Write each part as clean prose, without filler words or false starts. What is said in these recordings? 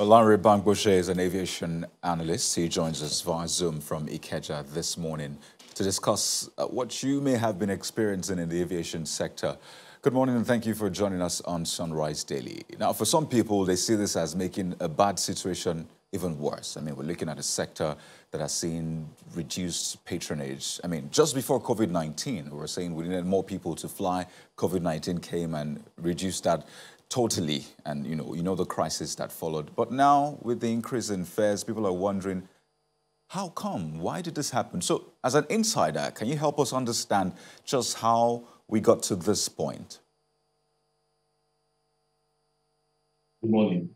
Larry Bangboshe is an aviation analyst. He joins us via Zoom from Ikeja this morning to discuss what you may have been experiencing in the aviation sector. Good morning and thank you for joining us on Sunrise Daily. Now, for some people, they see this as making a bad situation even worse. I mean, we're looking at a sector that has seen reduced patronage. I mean, just before COVID-19, we were saying we needed more people to fly. COVID-19 came and reduced that totally, and you know the crisis that followed. But now, with the increase in fares, people are wondering, how come? Why did this happen? So, as an insider, can you help us understand just how we got to this point? Good morning.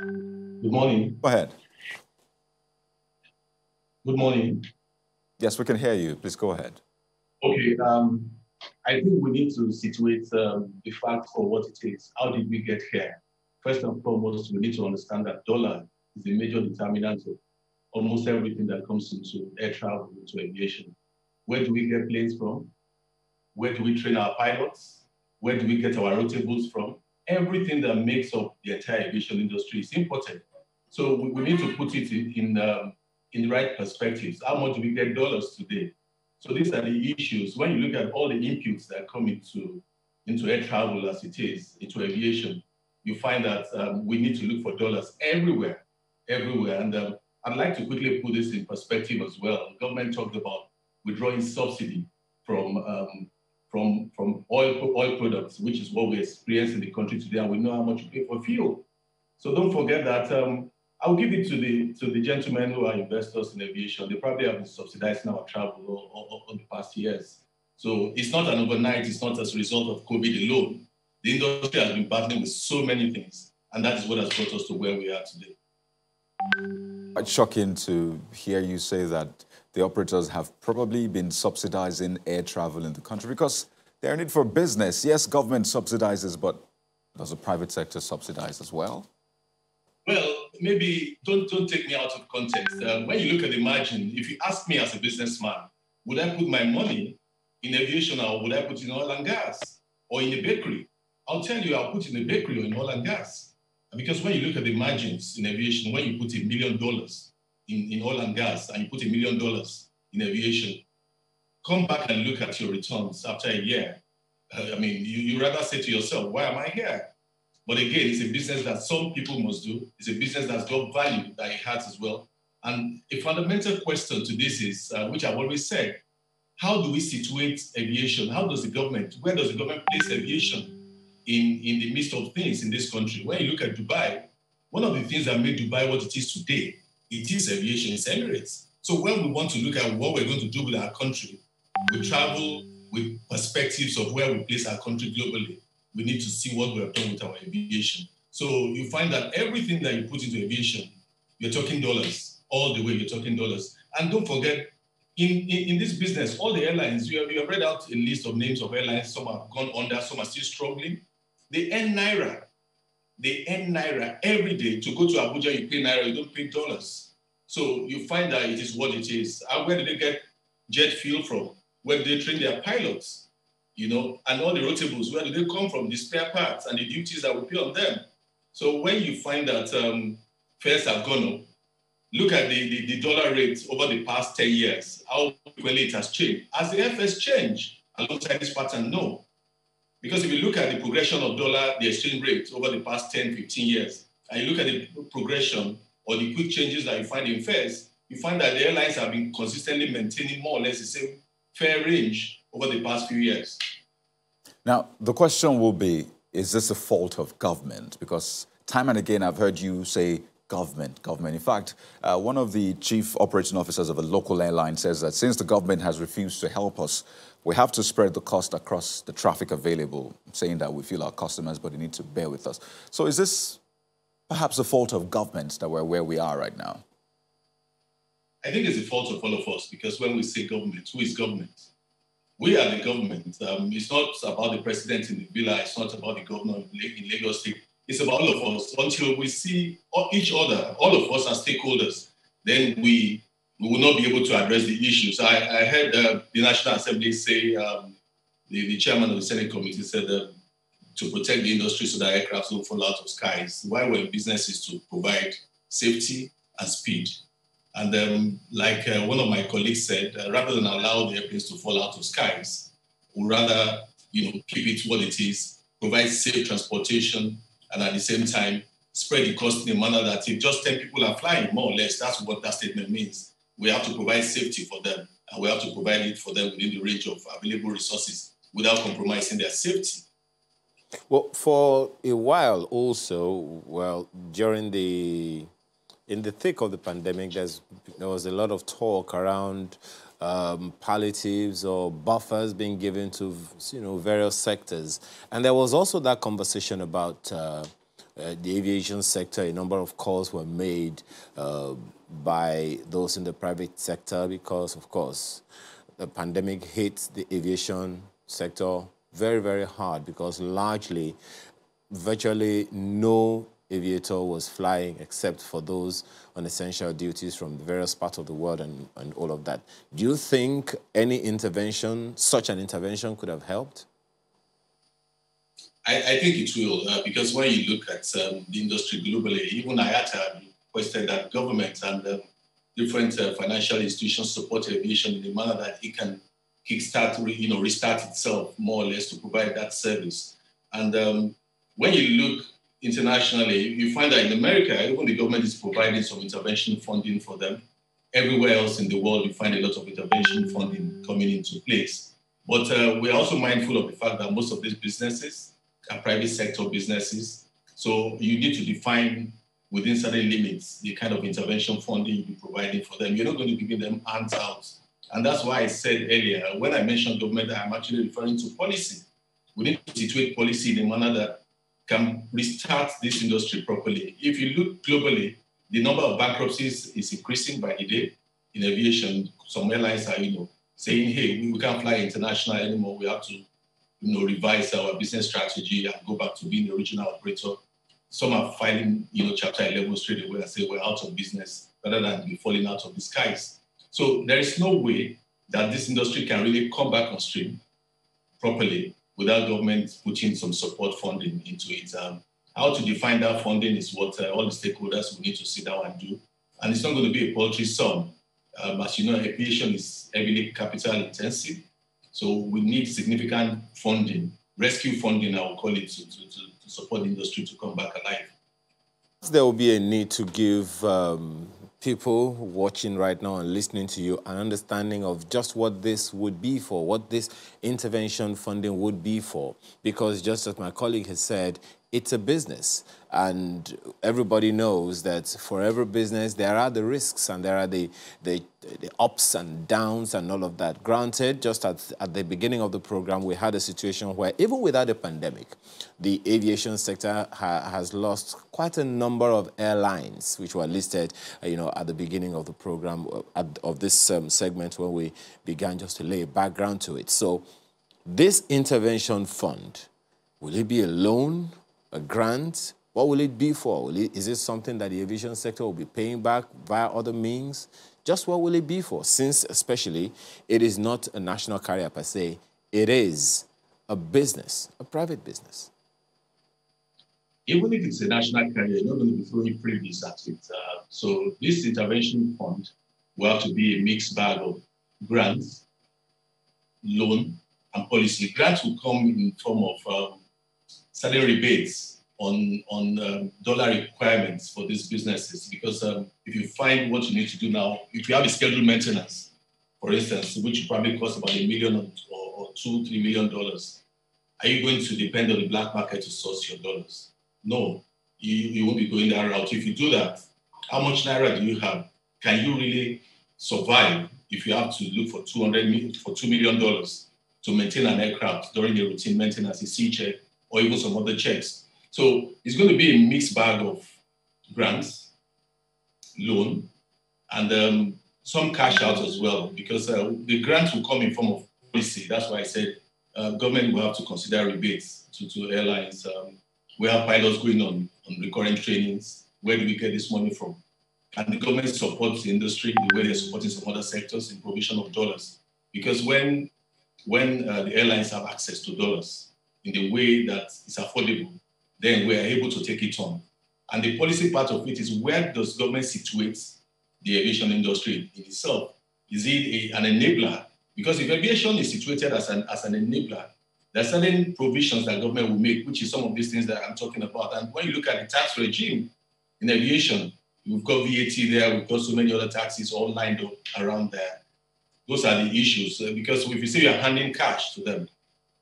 Good morning. Go ahead. Good morning. Yes, we can hear you. Please go ahead. Okay. I think we need to situate the fact for what it is. How did we get here? First and foremost, we need to understand that dollar is a major determinant of almost everything that comes into air travel, into aviation. Where do we get planes from? Where do we train our pilots? Where do we get our rotables from? Everything that makes up the entire aviation industry is imported. So we need to put it in the right perspectives. How much do we get dollars today? So these are the issues. When you look at all the inputs that come into air travel as it is, into aviation, you find that we need to look for dollars everywhere. And I'd like to quickly put this in perspective as well. The government talked about withdrawing subsidy from oil products, which is what we experience in the country today, and we know how much you pay for fuel. So don't forget that. I'll give it to the gentlemen who are investors in aviation. They probably have been subsidizing our travel over the past years. So it's not an overnight. It's not as a result of COVID alone. The industry has been battling with so many things, and that is what has brought us to where we are today. It's shocking to hear you say that the operators have probably been subsidizing air travel in the country because they're in it for business. Yes, government subsidizes, but does the private sector subsidize as well? Well, maybe don't take me out of context. When you look at the margin, if you ask me as a businessman, would I put my money in aviation or would I put it in oil and gas or in a bakery? I'll tell you, I'll put it in a bakery or in oil and gas. Because when you look at the margins in aviation, when you put $1 million in oil and gas and you put $1 million in aviation, come back and look at your returns after a year. I mean, you rather say to yourself, why am I here? But again, it's a business that some people must do. It's a business that's got value that it has as well. And a fundamental question to this is, which I've always said, how do we situate aviation? Where does the government place aviation in the midst of things in this country? When you look at Dubai, one of the things that made Dubai what it is today, it is aviation, it's Emirates. So when we want to look at what we're going to do with our country, we travel with perspectives of where we place our country globally. We need to see what we have done with our aviation. So you find that everything that you put into aviation, you're talking dollars. All the way, you're talking dollars. And don't forget, in this business, all the airlines, you have read out a list of names of airlines. Some have gone under, some are still struggling. They earn Naira. They earn Naira every day. To go to Abuja, you pay Naira, you don't pay dollars. So you find that it is what it is. And where do they get jet fuel from? Where do they train their pilots? You know, and all the rotables, where do they come from? The spare parts and the duties that we pay on them. So when you find that fares have gone up, look at the dollar rate over the past 10 years, how quickly it has changed. Has the Airfares changed alongside this pattern? No. Because if you look at the progression of dollar, the exchange rate over the past 10, 15 years, and you look at the progression or the quick changes that you find in fares, you find that the airlines have been consistently maintaining more or less the same fare range over the past few years. Now, the question will be, is this a fault of government? Because time and again, I've heard you say government. In fact, one of the chief operating officers of a local airline says that since the government has refused to help us, we have to spread the cost across the traffic available, saying that we feel our customers, but they need to bear with us. So is this perhaps a fault of government that we're where we are right now? I think it's a fault of all of us, because when we say government, who is government? We are the government. It's not about the president in the villa. It's not about the governor in Lagos State. It's about all of us. Until we see each other, all of us as stakeholders, then we will not be able to address the issues. I heard the National Assembly say, the chairman of the Senate committee said that to protect the industry so that aircraft don't fall out of skies. Why we're in business is to provide safety and speed. And like one of my colleagues said, rather than allow the airplanes to fall out of skies, we'd rather keep it what it is, provide safe transportation, and at the same time, spread the cost in a manner that if just 10 people are flying, more or less, that's what that statement means. We have to provide safety for them, and we have to provide it for them within the range of available resources without compromising their safety. Well, for a while also, well, in the thick of the pandemic, there was a lot of talk around palliatives or buffers being given to various sectors, and there was also that conversation about the aviation sector. A number of calls were made by those in the private sector because, of course, the pandemic hit the aviation sector very, very hard because largely, virtually no aviator was flying except for those on essential duties from various parts of the world and all of that. Do you think any intervention, such an intervention, could have helped? I think it will, because when you look at the industry globally, even IATA requested that government and different financial institutions support aviation in a manner that it can kickstart, restart itself more or less to provide that service. And when you look internationally, you find that in America, even the government is providing some intervention funding for them. Everywhere else in the world, you find a lot of intervention funding coming into place. But we're also mindful of the fact that most of these businesses are private sector businesses. So you need to define within certain limits the kind of intervention funding you'll be providing for them. You're not going to be giving them hands out. And that's why I said earlier, when I mentioned government, I'm actually referring to policy. We need to situate policy in a manner that can restart this industry properly. If you look globally, the number of bankruptcies is increasing by the day in aviation. Some airlines are, saying, hey, we can't fly international anymore. We have to, revise our business strategy and go back to being the original operator. Some are filing, Chapter 11 straight away and say we're out of business rather than be falling out of the skies. So there is no way that this industry can really come back on stream properly without government putting some support funding into it. How to define that funding is what all the stakeholders will need to sit down and do. And it's not going to be a paltry sum. As you know, aviation is heavily capital intensive. So we need significant funding, rescue funding, I will call it, to support the industry to come back alive. There will be a need to give people watching right now and listening to you an understanding of just what this would be for, what this intervention funding would be for. Because just as my colleague has said, it's a business. And everybody knows that for every business, there are the risks and there are the ups and downs and all of that. Granted, just at the beginning of the program, we had a situation where even without a pandemic, the aviation sector has lost quite a number of airlines, which were listed, at the beginning of the program, of this segment when we began just to lay a background to it. So this intervention fund, will it be a loan, a grant? What will it be for? Is it something that the aviation sector will be paying back via other means? Just what will it be for? Since, especially, it is not a national carrier per se, it is a business, a private business. Even if it's a national carrier, you're not going to be throwing freebies at it. So this intervention fund will have to be a mixed bag of grants, loan, and policy. Grants will come in form of certain rebates on dollar requirements for these businesses. Because if you find what you need to do now, if you have a scheduled maintenance, for instance, which probably costs about $1 million or $2-3 million, are you going to depend on the black market to source your dollars? No, you won't be going that route. If you do that, how much Naira do you have? Can you really survive if you have to look for $2 million to maintain an aircraft during the routine maintenance, a C check, or even some other checks? So it's going to be a mixed bag of grants, loan, and some cash out as well, because the grants will come in form of policy. That's why I said government will have to consider rebates to airlines. We have pilots going on recurrent trainings. Where do we get this money from? And the government supports the industry the way they're supporting some other sectors in provision of dollars. Because when the airlines have access to dollars, in the way that is affordable, then we are able to take it on. And the policy part of it is, where does government situate the aviation industry in itself? Is it an enabler? Because if aviation is situated as an enabler, there are certain provisions that government will make, which is some of these things that I'm talking about. And when you look at the tax regime in aviation, we've got VAT there, we've got so many other taxes all lined up around there. Those are the issues. Because if you say you're handing cash to them,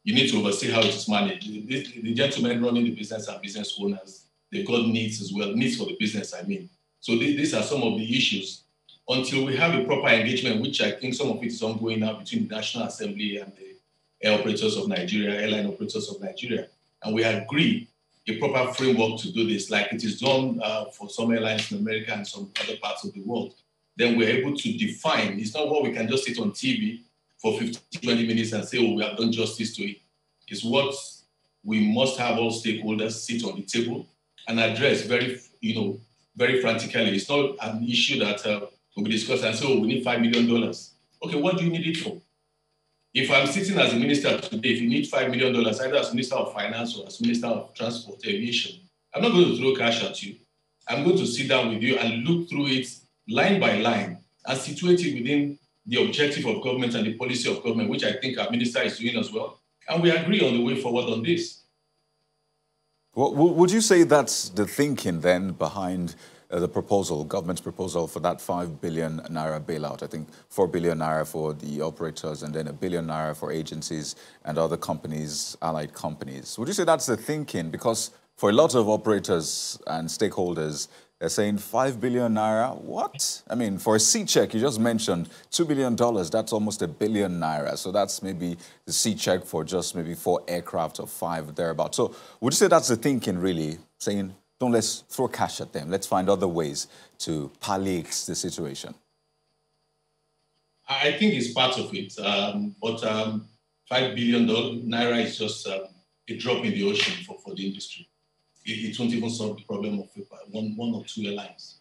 you need to oversee how it is managed. The gentlemen running the business are business owners. They've got needs as well, needs for the business, I mean. So these are some of the issues. Until we have a proper engagement, which I think some of it is ongoing now between the National Assembly and the air operators of Nigeria, airline operators of Nigeria, and we agree a proper framework to do this, like it is done for some airlines in America and some other parts of the world, then we're able to define. It's not what we can just sit on TV for 15, 20 minutes and say, oh, we have done justice to it. It's what we must have all stakeholders sit on the table and address very frantically. It's not an issue that will be discussed and say, oh, we need $5 million. Okay, what do you need it for? If I'm sitting as a minister today, if you need $5 million, either as Minister of Finance or as Minister of Transport, Aviation, I'm not going to throw cash at you. I'm going to sit down with you and look through it line by line and situate it within the objective of government and the policy of government, which I think our minister is doing as well. And we agree on the way forward on this. Well, would you say that's the thinking then behind the proposal, government's proposal for that 5 billion naira bailout? I think 4 billion naira for the operators and then 1 billion naira for agencies and other companies, allied companies. Would you say that's the thinking? Because for a lot of operators and stakeholders, they're saying 5 billion naira, what? I mean, for a C check, you just mentioned $2 billion, that's almost 1 billion naira. So that's maybe the C check for just maybe 4 aircraft or 5 thereabouts. So would you say that's the thinking really, saying, don't let's throw cash at them, let's find other ways to palliate the situation? I think it's part of it, but $5 billion naira is just a drop in the ocean for the industry. It won't even solve the problem of one or two airlines.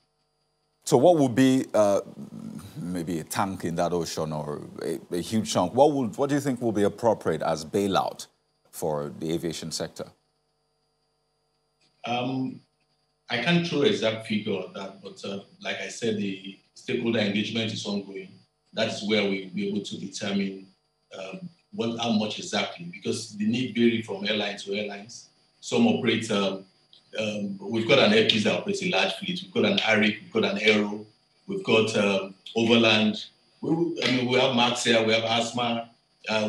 So what would be maybe a tank in that ocean or a huge chunk? What do you think will be appropriate as bailout for the aviation sector? I can't throw an exact figure on that, but like I said, the stakeholder engagement is ongoing. That's where we'll be able to determine how much exactly, because the need varies from airline to airlines. Some operate, we've got an Airfares that operates a large fleet. We've got an ARIC, we've got an Aero, we've got Overland. We have Max Air, we have Asma,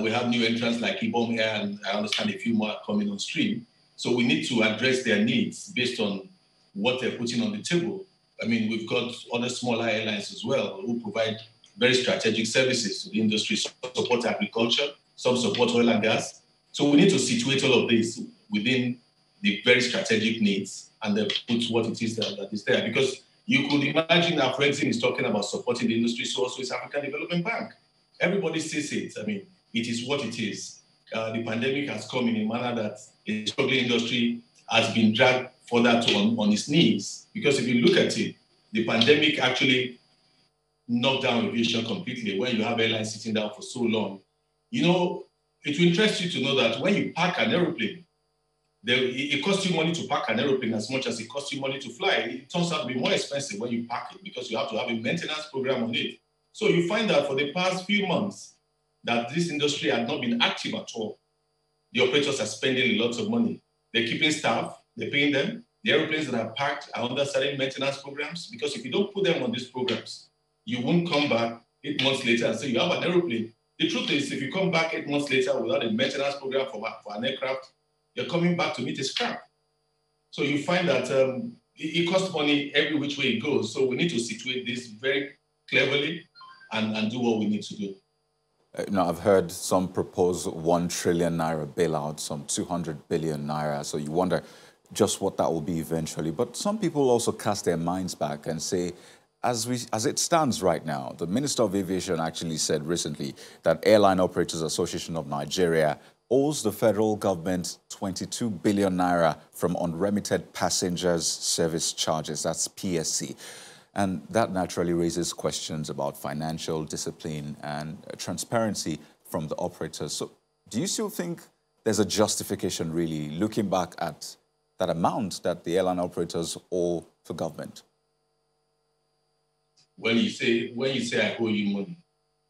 we have new entrants like Ibom Air, and I understand a few more are coming on stream. So we need to address their needs based on what they're putting on the table. I mean, we've got other smaller airlines as well who provide very strategic services to the industry. Some support agriculture, some support oil and gas. So we need to situate all of this within the very strategic needs and then put what it is that is there. Because you could imagine our friend is talking about supporting the industry, so also is African Development Bank. Everybody sees it. I mean, it is what it is. The pandemic has come in a manner that the struggling industry has been dragged further on its knees. Because if you look at it, the pandemic actually knocked down aviation completely when you have airlines sitting down for so long. You know, it will interest you to know that when you park an aeroplane, it costs you money to park an aeroplane as much as it costs you money to fly. It turns out to be more expensive when you park it because you have to have a maintenance program on it. So you find that for the past few months that this industry had not been active at all. The operators are spending lots of money. They're keeping staff, they're paying them. The airplanes that are parked are under certain maintenance programs, because if you don't put them on these programs, you won't come back 8 months later and say you have an aeroplane. The truth is, if you come back 8 months later without a maintenance program for an aircraft, you're coming back to meet a scrap. So you find that it costs money every which way it goes. So we need to situate this very cleverly and do what we need to do. Now, I've heard some propose 1 trillion naira bailout, some 200 billion naira. So you wonder just what that will be eventually. But some people also cast their minds back and say, as it stands right now, the Minister of Aviation actually said recently that Airline Operators Association of Nigeria owes the federal government 22 billion naira from unremitted passengers service charges. That's PSC. And that naturally raises questions about financial discipline and transparency from the operators. So do you still think there's a justification really looking back at that amount that the airline operators owe for government? When you say I owe you money,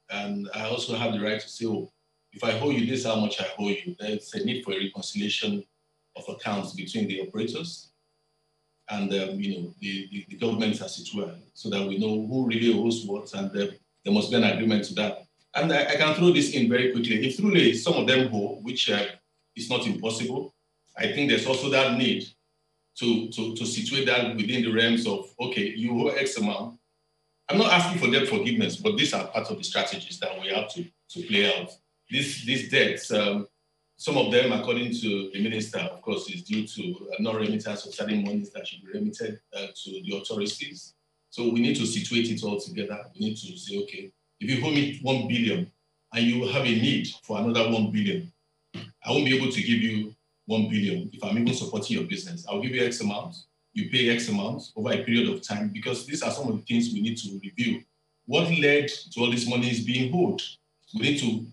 and I also have the right to say, oh, if I owe you this, how much I owe you, there's a need for a reconciliation of accounts between the operators and the government as it were, so that we know who really owes what, and there must be an agreement to that. And I can throw this in very quickly. If truly some of them owe, which is not impossible, I think there's also that need to situate that within the realms of, okay, you owe X amount. I'm not asking for debt forgiveness, but these are part of the strategies that we have to play out. These debts, some of them, according to the minister, of course, is due to non-remittance of certain monies that should be remitted to the authorities. So we need to situate it all together. We need to say, okay, if you owe me 1 billion and you have a need for another 1 billion, I won't be able to give you 1 billion if I'm even supporting your business. I'll give you X amount, you pay X amount over a period of time, because these are some of the things we need to review. What led to all this money is being owed? We need to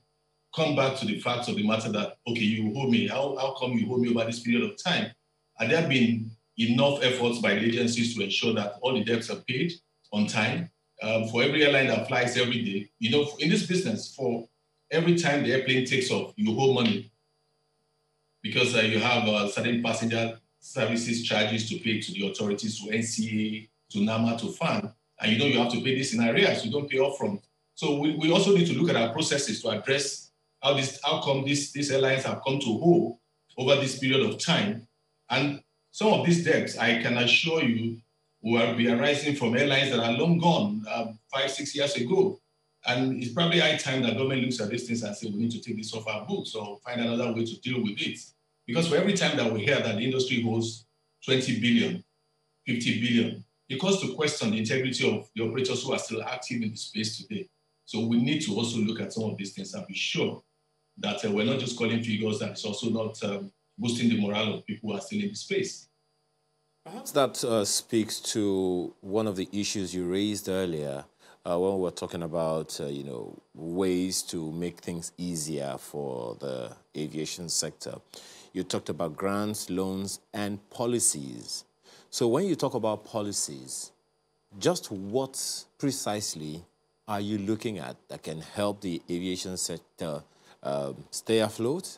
come back to the facts of the matter that, okay, you owe me. How come you owe me over this period of time? Have there been enough efforts by the agencies to ensure that all the debts are paid on time? For every airline that flies every day, in this business, for every time the airplane takes off, you owe money, because you have certain passenger services charges to pay to the authorities, to NCA, to NAMA, to FAN, and you have to pay this in arrears. You don't pay upfront. So we also need to look at our processes to address how come these airlines have come to owe over this period of time. And some of these debts, I can assure you, will be arising from airlines that are long gone 5-6 years ago. And it's probably high time that government looks at these things and say, we need to take this off our books or find another way to deal with it. Because for every time that we hear that the industry owes 20 billion, 50 billion, it calls to question the integrity of the operators who are still active in the space today. So we need to also look at some of these things and be sure that we're not just calling figures, that it's also not boosting the morale of people who are still in the space. Perhaps that speaks to one of the issues you raised earlier when we were talking about, ways to make things easier for the aviation sector. You talked about grants, loans, and policies. So when you talk about policies, just what precisely are you looking at that can help the aviation sector stay afloat?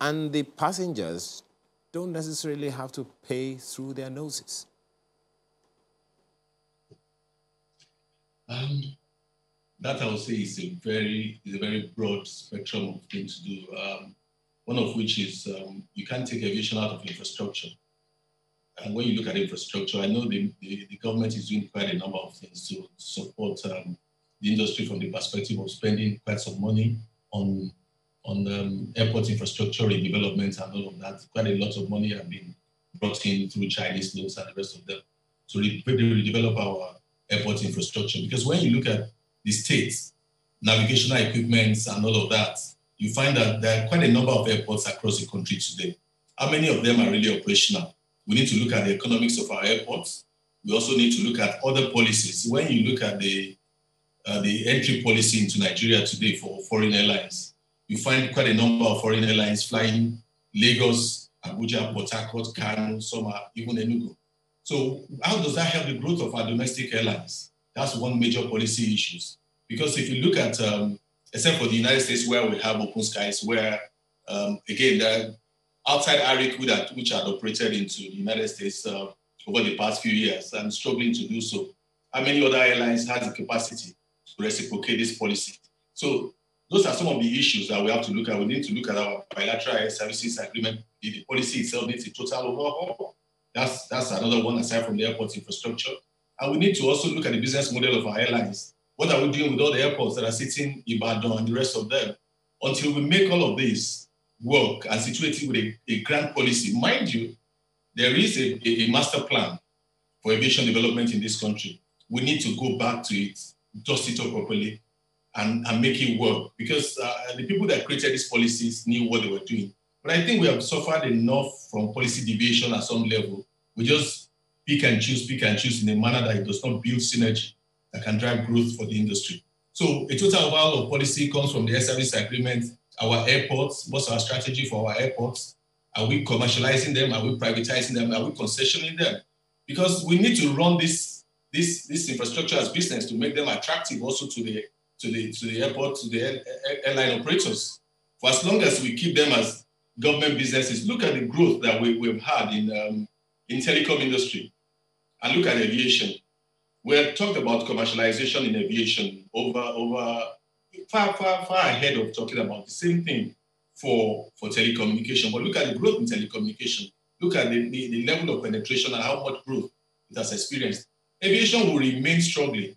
And the passengers don't necessarily have to pay through their noses. That I would say is a very broad spectrum of things to do. One of which is you can't take aviation out of infrastructure. And when you look at infrastructure, I know the government is doing quite a number of things to support the industry from the perspective of spending quite some money on airport infrastructure redevelopment and all of that. Quite a lot of money have been brought in through Chinese loans and the rest of them to redevelop our airport infrastructure. Because when you look at the states, navigational equipments and all of that, you find that there are quite a number of airports across the country today. How many of them are really operational? We need to look at the economics of our airports. We also need to look at other policies. When you look at the entry policy into Nigeria today for foreign airlines, you find quite a number of foreign airlines flying Lagos, Abuja, Port Harcourt, Kano, Soma, even Enugu. So how does that help the growth of our domestic airlines? That's one major policy issue. Because if you look at, except for the United States where we have open skies, where, again, they're outside ARIC, which had operated into the United States over the past few years and struggling to do so, how many other airlines have the capacity to reciprocate this policy? So those are some of the issues that we have to look at. We need to look at our bilateral air services agreement. The policy itself needs a total overhaul. That's another one aside from the airport infrastructure. And we need to also look at the business model of our airlines. What are we doing with all the airports that are sitting in Ibadan and the rest of them? Until we make all of this work and situate it with a grand policy. Mind you, there is a master plan for aviation development in this country. We need to go back to it, dust it up properly, and make it work. Because the people that created these policies knew what they were doing. But I think we have suffered enough from policy deviation at some level. We just pick and choose in a manner that it does not build synergy that can drive growth for the industry. So a total overhaul of policy comes from the air service agreement, our airports, what's our strategy for our airports? Are we commercializing them? Are we privatizing them? Are we concessioning them? Because we need to run this infrastructure as business to make them attractive also to the airport, to the airline operators. For as long as we keep them as government businesses, look at the growth that we've had in telecom industry, and look at aviation. We have talked about commercialization in aviation far ahead of talking about the same thing for telecommunication. But look at the growth in telecommunication. Look at the level of penetration and how much growth it has experienced. Aviation will remain struggling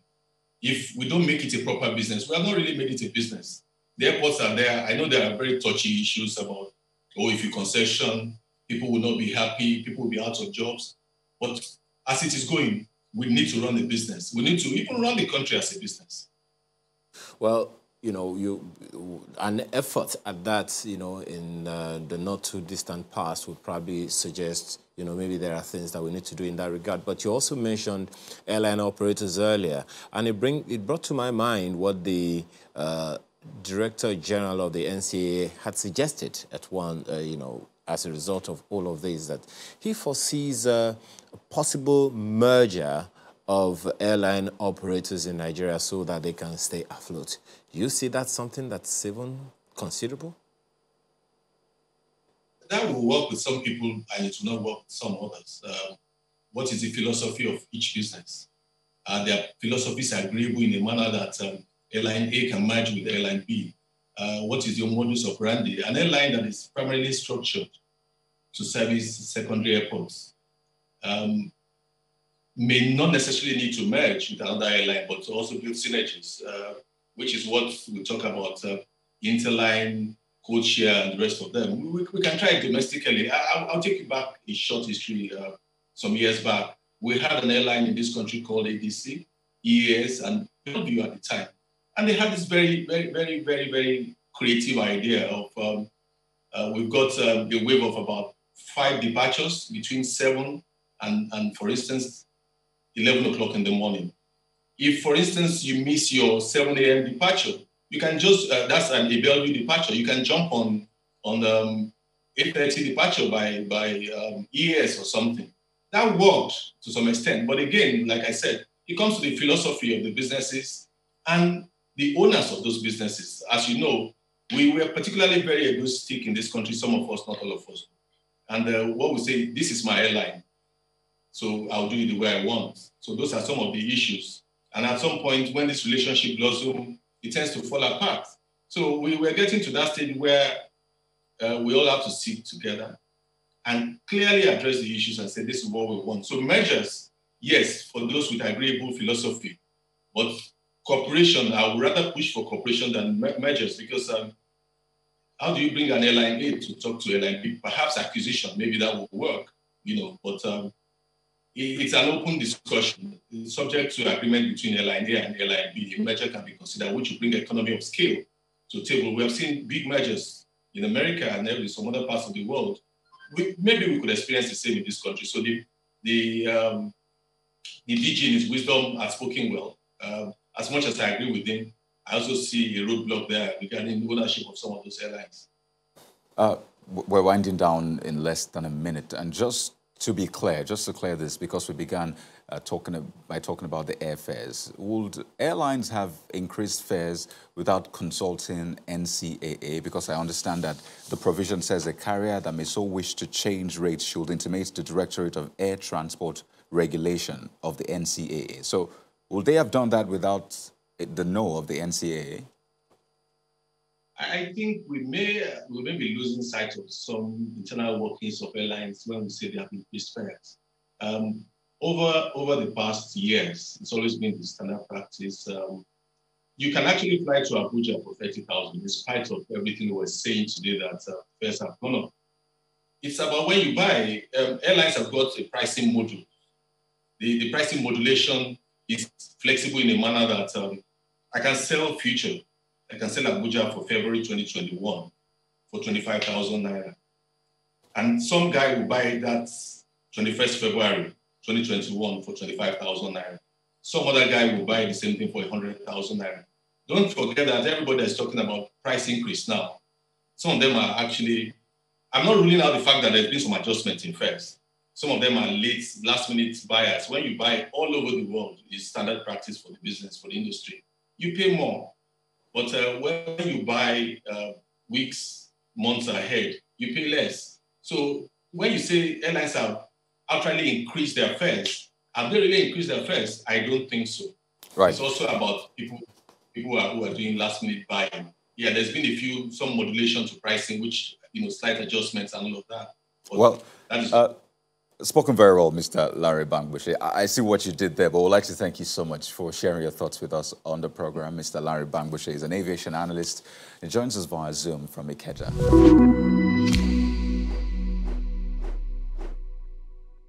if we don't make it a proper business. We have not really made it a business. The airports are there. I know there are very touchy issues about, if you concession, people will not be happy, people will be out of jobs. But as it is going, we need to run the business. We need to even run the country as a business. Well, an effort at that, in the not too distant past would probably suggest, maybe there are things that we need to do in that regard. But you also mentioned airline operators earlier, and it brought to my mind what the Director General of the NCAA had suggested at one, as a result of all of this, that he foresees a possible merger of airline operators in Nigeria so that they can stay afloat. Do you see that something that's even considerable? That will work with some people and it will not work with some others. What is the philosophy of each business? Are their philosophies agreeable in a manner that airline A can merge with airline B? What is your modus operandi? An airline that is primarily structured to service secondary airports may not necessarily need to merge with another airline, but to also build synergies, which is what we talk about, interline, code share, and the rest of them. We can try it domestically. I'll take you back a short history. Some years back, we had an airline in this country called ADC, EAS, and Bellevue at the time. And they had this very, very, very, very, very creative idea of, we've got a wave of about 5 departures between 7 and for instance, 11 o'clock in the morning. If, for instance, you miss your 7 a.m. departure, you can just, that's a Bellevue departure, you can jump on 8:30 departure by EAS or something. That worked to some extent. But again, like I said, it comes to the philosophy of the businesses and the owners of those businesses. As you know, we were particularly very egoistic in this country, some of us, not all of us. And what we say, this is my airline, so I'll do it the way I want. So those are some of the issues. And at some point, when this relationship blossoms, it tends to fall apart. So we were getting to that stage where we all have to sit together and clearly address the issues and say, this is what we want. So measures, yes, for those with agreeable philosophy, but cooperation, I would rather push for cooperation than measures, because how do you bring an airline A to talk to airline B? Perhaps acquisition, maybe that will work, but it's an open discussion. It's subject to agreement between airline A and airline B. A merger can be considered, which will bring economy of scale to the table. We have seen big mergers in America and in some other parts of the world. Maybe we could experience the same in this country. So the DG in his wisdom has spoken well. As much as I agree with him, I also see a roadblock there regarding ownership of some of those airlines. We're winding down in less than a minute. And just to be clear, just to clear this, because we began talking about the airfares, would airlines have increased fares without consulting NCAA? Because I understand that the provision says a carrier that may so wish to change rates should intimate the Directorate of Air Transport Regulation of the NCAA. So would they have done that without the no of the NCAA? I think we may be losing sight of some internal workings of airlines when we say they have increased fares. Over the past years, it's always been the standard practice. You can actually fly to Abuja for 30,000, in spite of everything we were saying today that fares have gone up. It's about when you buy. Airlines have got a pricing module. The pricing modulation is flexible in a manner that I can sell future. I can sell Abuja for February 2021 for 25,000 Naira. And some guy will buy that 21st February 2021 for 25,000 Naira. Some other guy will buy the same thing for 100,000 Naira. don't forget that everybody is talking about price increase now. Some of them are actually, I'm not ruling out the fact that there's been some adjustments in fares. Some of them are late, last-minute buyers. When you buy all over the world, it's standard practice for the business, for the industry. You pay more. But when you buy weeks, months ahead, you pay less. So when you say airlines have actually increased their fares, have they really increased their fares? I don't think so. Right. It's also about people who are doing last-minute buying. Yeah, there's been some modulation to pricing, which, slight adjustments and all of that. But well, that is spoken very well, Mr. Larry Bangbushe. I see what you did there, but would like to thank you so much for sharing your thoughts with us on the program. Mr. Larry Bangbushe is an aviation analyst. He joins us via Zoom from Ikeja.